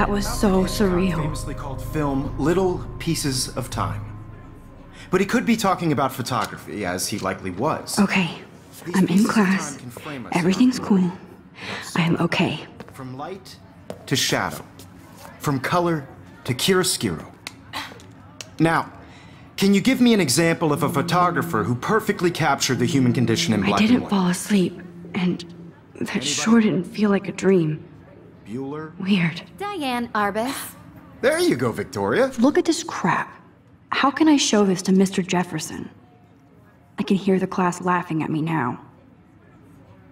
That was so surreal. Famously called film Little Pieces of Time. But he could be talking about photography, as he likely was. Okay, I'm in class. Everything's cool. I am okay. From light to shadow. From color to chiaroscuro. Now, can you give me an example of a photographer who perfectly captured the human condition in black and white? I didn't fall asleep, and that sure didn't feel like a dream. Bueller? Weird. Diane Arbus. There you go, Victoria. Look at this crap. How can I show this to Mr. Jefferson? I can hear the class laughing at me now.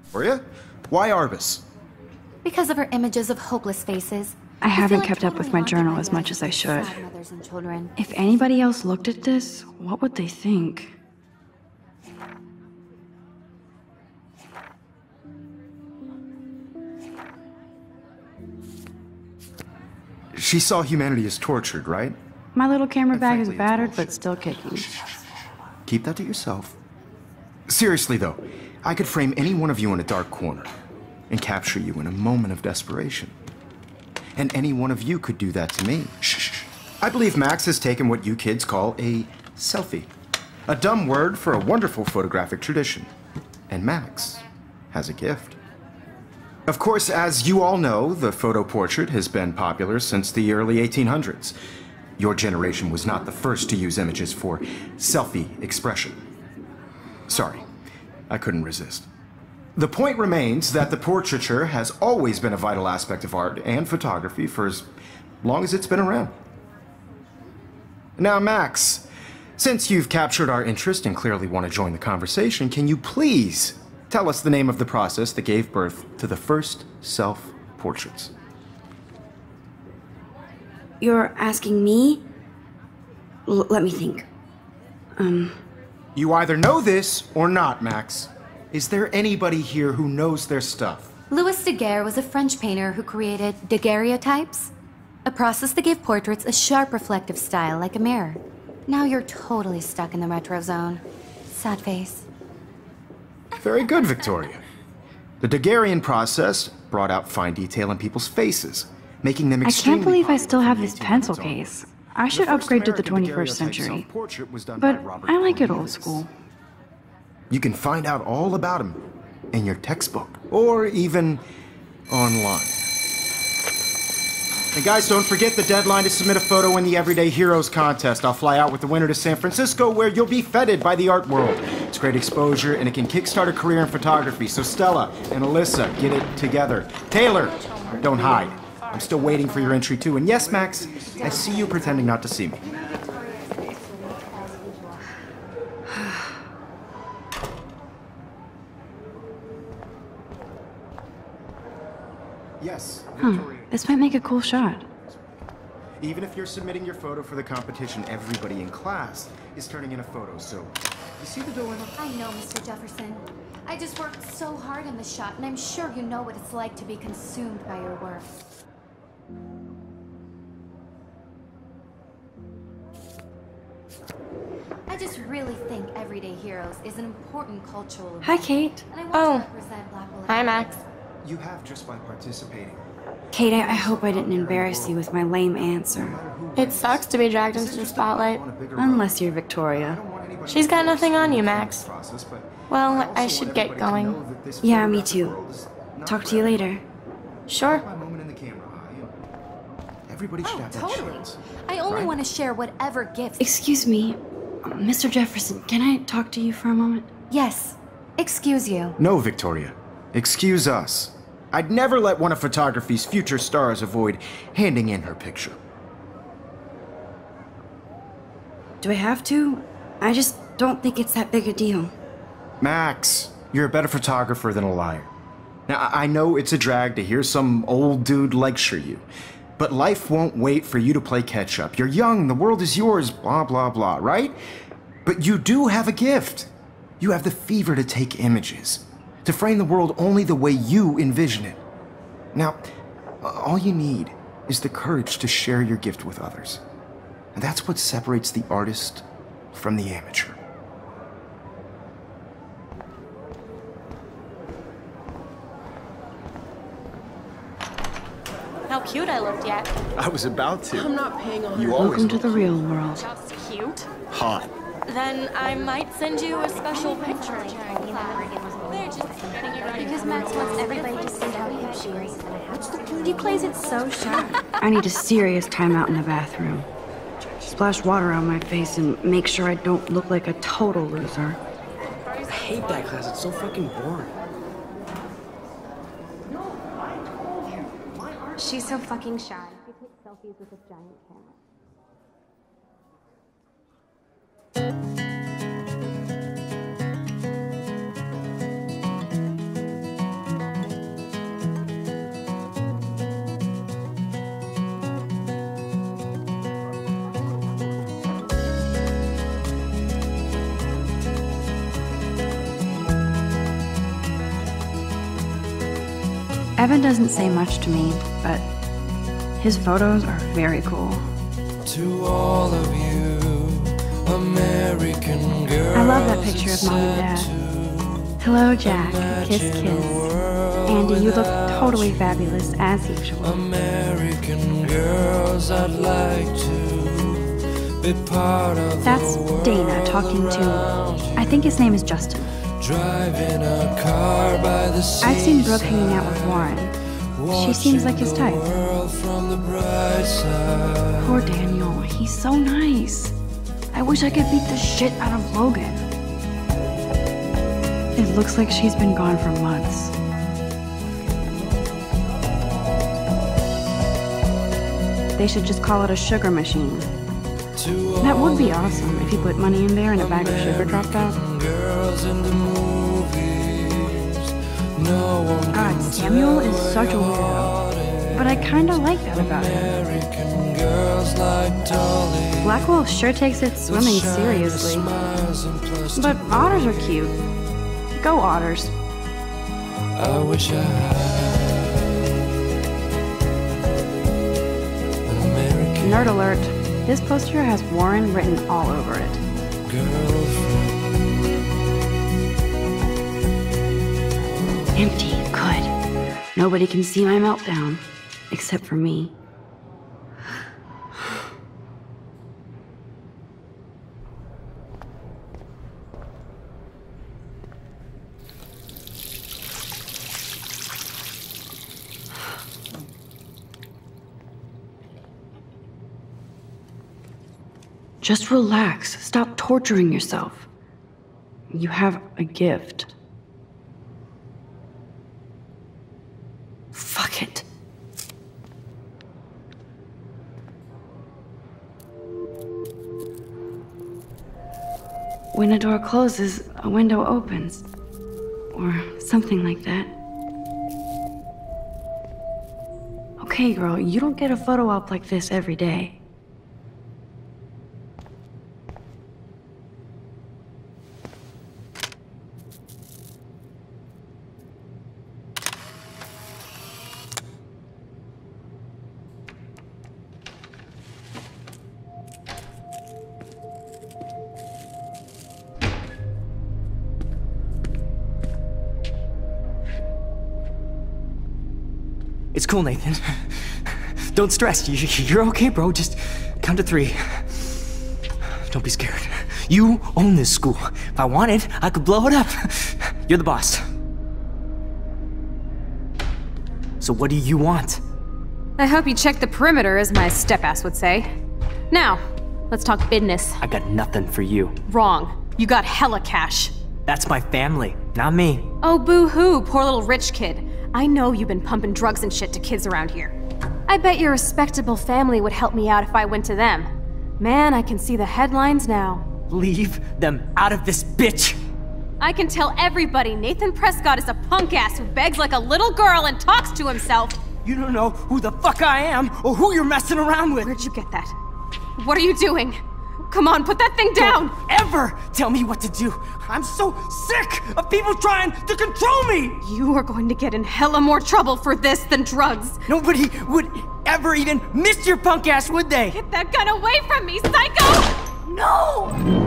Victoria? Why Arbus? Because of her images of hopeless faces. I haven't kept up with my journal as much as I should. Mothers and children. If anybody else looked at this, what would they think? She saw humanity as tortured, right? My little camera bag is frankly, it's battered, bullshit. but still kicking. Keep that to yourself. Seriously, though, I could frame any one of you in a dark corner and capture you in a moment of desperation. And any one of you could do that to me. Shh. I believe Max has taken what you kids call a selfie. A dumb word for a wonderful photographic tradition. And Max has a gift. Of course, as you all know, the photo portrait has been popular since the early 1800s. Your generation was not the first to use images for selfie expression. Sorry, I couldn't resist. The point remains that the portraiture has always been a vital aspect of art and photography for as long as it's been around. Now, Max, since you've captured our interest and clearly want to join the conversation, can you please tell us the name of the process that gave birth to the first self-portraits? You're asking me? Let me think. You either know this or not, Max. Is there anybody here who knows their stuff? Louis Daguerre was a French painter who created daguerreotypes, a process that gave portraits a sharp reflective style like a mirror. Now you're totally stuck in the retro zone. Sad face. Very good, Victoria. The Daguerrean process brought out fine detail in people's faces, making them I extremely can't believe I popular still have from the this pencil 1800s case. onward. I should The first upgrade to the American 21st daguerreotype century. self-portrait was done But by Robert I like it old Cornelius. school. You can find out all about him in your textbook, or even online. And guys, don't forget the deadline to submit a photo in the Everyday Heroes contest. I'll fly out with the winner to San Francisco, where you'll be feted by the art world. It's great exposure, and it can kickstart a career in photography. So Stella and Alyssa, get it together. Taylor, don't hide. I'm still waiting for your entry too. And yes, Max, I see you pretending not to see me. Yes, Victoria. This might make a cool shot. Even if you're submitting your photo for the competition, everybody in class is turning in a photo, so you see the dilemma? I know, Mr. Jefferson. I just worked so hard on the shot, and I'm sure you know what it's like to be consumed by your work. I just really think Everyday Heroes is an important cultural event. Hi, Kate. And I want Oh. to represent Black Will. Hi, Max. You have just by participating. Kate, I hope I didn't embarrass you with my lame answer. It sucks to be dragged into the spotlight. Unless you're Victoria. She's got nothing on you, Max. Well, I should get going. Yeah, me too. Talk to you later. Sure. Everybody should Oh, have that totally. chance. I only right? want to share whatever gifts. Excuse me, Mr. Jefferson, can I talk to you for a moment? Yes. Excuse you. No, Victoria. Excuse us. I'd never let one of photography's future stars avoid handing in her picture. Do I have to? I just don't think it's that big a deal. Max, you're a better photographer than a liar. Now, I know it's a drag to hear some old dude lecture you, but life won't wait for you to play catch-up. You're young, the world is yours, blah, blah, blah, right? But you do have a gift. You have the fever to take images, to frame the world only the way you envision it. Now, all you need is the courage to share your gift with others. And that's what separates the artist from the amateur. how cute I looked yet. I was about to. I'm not paying on You always Welcome to look the real world. Just cute. hot. Then I might send you a special picture. They're just getting you ready. Because Max wants everybody to see how hip she is. He plays it so sharp. I need a serious timeout in the bathroom. Splash water on my face and make sure I don't look like a total loser. I hate that class. It's so fucking boring. She's so fucking shy. She takes selfies with a giant camera. Evan doesn't say much to me, but his photos are very cool. To all of you, American girls. I love that picture of Mom and Dad. Hello, Jack. Kiss, kiss. Andy, you look totally fabulous, as usual. American girls, I'd like to be part of. That's Dana talking to, I think his name is Justin. Driving a car by the sea. I've seen Brooke hanging out with Warren. She seems like his type. From the bright side. Poor Daniel, he's so nice. I wish I could beat the shit out of Logan. It looks like she's been gone for months. They should just call it a sugar machine. That would be awesome if you put money in there and a bag of sugar dropped out. Girls in the movies. No one God, Samuel is such a weirdo. But I kinda like that about him. American girls like Dolly. Blackwell sure takes its swimming seriously. But otters are cute. Go otters. I wish I had an American Nerd alert. This poster has Warren written all over it. girlfriend. Empty. Good. Nobody can see my meltdown. Except for me. Just relax. Stop torturing yourself. You have a gift. Fuck it. When a door closes, a window opens. Or something like that. Okay, girl, you don't get a photo op like this every day. It's cool, Nathan. Don't stress. You're okay, bro. Just count to 3. Don't be scared. You own this school. If I wanted, I could blow it up. You're the boss. So what do you want? I hope you checked the perimeter, as my step-ass would say. Now, let's talk business. I got nothing for you. Wrong. You got hella cash. That's my family, not me. Oh, boo-hoo, poor little rich kid. I know you've been pumping drugs and shit to kids around here. I bet your respectable family would help me out if I went to them. Man, I can see the headlines now. Leave them out of this bitch! I can tell everybody Nathan Prescott is a punk ass who begs like a little girl and talks to himself. You don't know who the fuck I am or who you're messing around with. Where'd you get that? What are you doing? Come on, put that thing down! Don't ever tell me what to do! I'm so sick of people trying to control me! You are going to get in hella more trouble for this than drugs. Nobody would ever even miss your punk ass, would they? Get that gun away from me, psycho! No!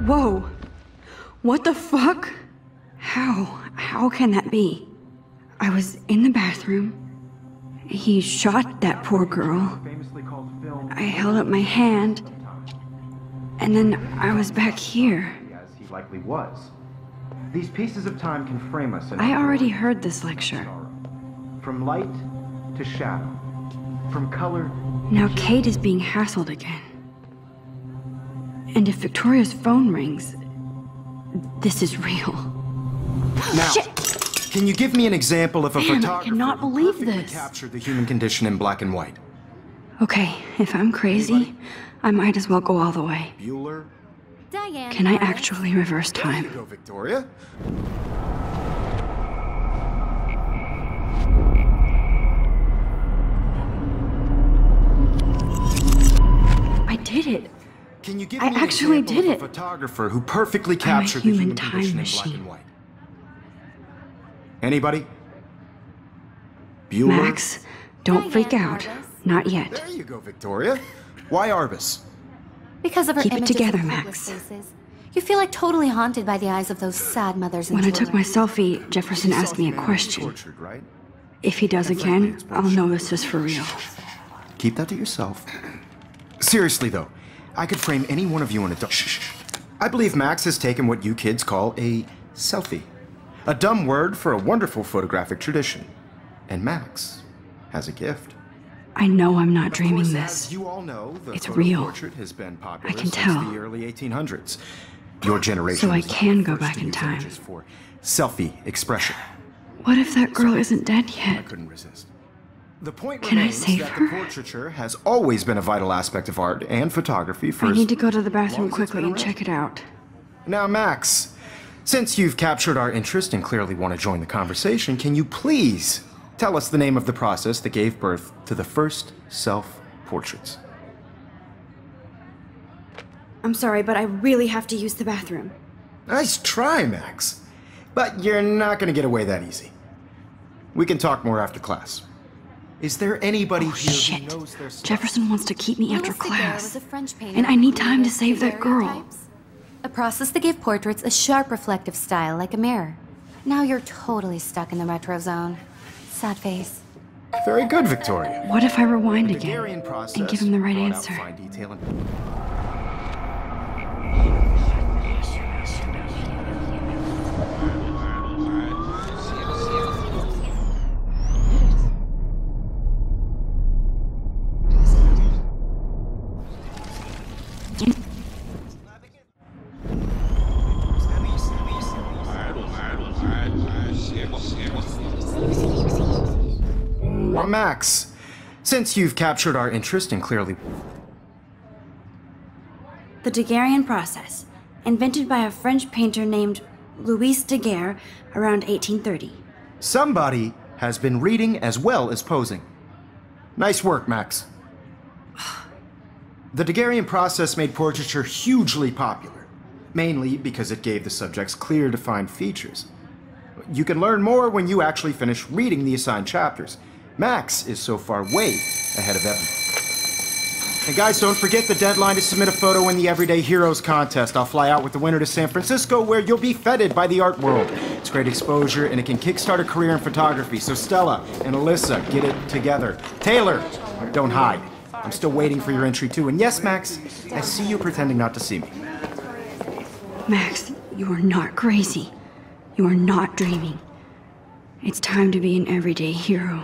Whoa! What the fuck? How can that be? I was in the bathroom. He shot that poor girl. I held up my hand. And then I was back here. As he likely was. These pieces of time can frame us in I already heard this lecture. From light to shadow. From color. Now Kate is being hassled again. And if Victoria's phone rings, this is real. Now, Shit. Can you give me an example of a Damn, I photographer cannot who believe perfectly this. captured the human condition in black and white? Okay, if I'm crazy, I might as well go all the way. Bueller? Diane. Can I actually reverse There you time? go, Victoria. I did it. Can you give I me an actually example did of it. a photographer who perfectly I'm a captured the human human time condition in black machine. and white? Anybody? Bueller? Max, don't freak out. Not yet. There you go, Victoria. Why Arbus? Because of her Keep it images together, of Max. hopeless faces. You feel like totally haunted by the eyes of those sad mothers and When I took my children. selfie, Jefferson asked me a question. Tortured, right? If he does again, I'll know this is for real. Keep that to yourself. Seriously, though, I could frame any one of you in a I believe Max has taken what you kids call a selfie. A dumb word for a wonderful photographic tradition. And Max has a gift. I know I'm not Of dreaming course, this. as you all know, the It's photo real. portrait has been popular I can since tell. the early 1800s. Your generation So I was the can go first back to in use time. images for selfie expression. What if that girl isn't dead I yet? couldn't resist. The point Can I remains save that her? the portraiture has always been a vital aspect of art and photography for I as need to go to the bathroom long as it's quickly been and around. check it out. Now, Max, since you've captured our interest and clearly want to join the conversation, can you please tell us the name of the process that gave birth to the first self-portraits? I'm sorry, but I really have to use the bathroom. Nice try, Max. But you're not going to get away that easy. We can talk more after class. Is there anybody Oh, here shit. who knows their stuff? Jefferson wants to keep me after Louis Daguerre class. was a French painter And I who need time to created save that girl. daguerreotypes, a process that gave portraits a sharp reflective style like a mirror. Now you're totally stuck in the retro zone. Sad face. Very good, Victoria. What if I rewind The again Daguerrean process and give him the right brought out answer? fine detail and- Well, Max, since you've captured our interest and clearly... The Daguerrean process, invented by a French painter named Louis Daguerre around 1830. Somebody has been reading as well as posing. Nice work, Max. The Daguerrean process made portraiture hugely popular, mainly because it gave the subjects clear, defined features. You can learn more when you actually finish reading the assigned chapters. Max is so far way ahead of everyone. And guys, don't forget the deadline to submit a photo in the Everyday Heroes contest. I'll fly out with the winner to San Francisco, where you'll be feted by the art world. It's great exposure, and it can kickstart a career in photography. So Stella and Alyssa, get it together. Taylor, don't hide. I'm still waiting for your entry too. And yes, Max, I see you pretending not to see me. Max, you are not crazy. You are not dreaming. It's time to be an everyday hero.